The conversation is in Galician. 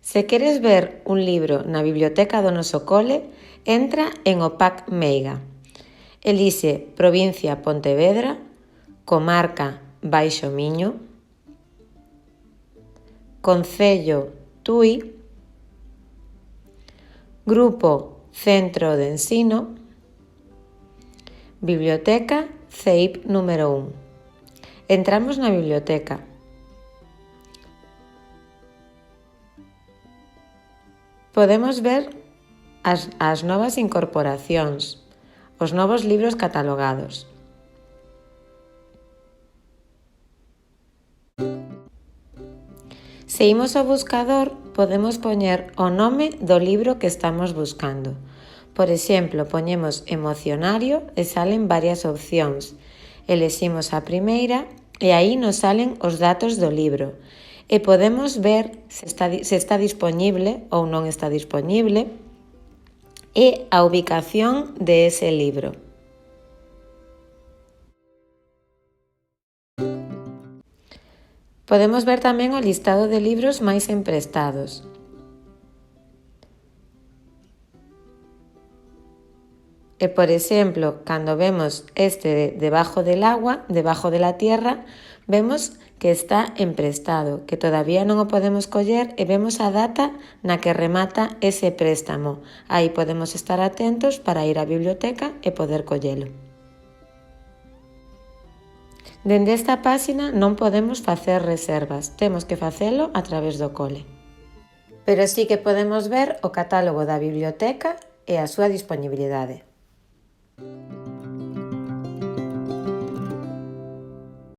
Se queres ver un libro na biblioteca do noso cole, entra en o PAC Meiga. Elixe Provincia Pontevedra, Comarca Baixo Miño, Concello Tui, Grupo Centro de Ensino, Biblioteca CEIP número 1. Entramos na biblioteca. Podemos ver as novas incorporacións, os novos libros catalogados. Se imos ao buscador, podemos poñer o nome do libro que estamos buscando. Por exemplo, poñemos emocionario e salen varias opcións. Eleximos a primeira e aí nos salen os datos do libro. E podemos ver se está dispoñible ou non está dispoñible e a ubicación de ese libro. Podemos ver tamén o listado de libros máis emprestados. E, por exemplo, cando vemos este de debajo del agua, debajo de la tierra, vemos que está emprestado, que todavía non o podemos coller e vemos a data na que remata ese préstamo. Aí podemos estar atentos para ir á biblioteca e poder collelo. Dende esta páxina non podemos facer reservas, temos que facelo a través do cole. Pero sí que podemos ver o catálogo da biblioteca e a súa disponibilidade.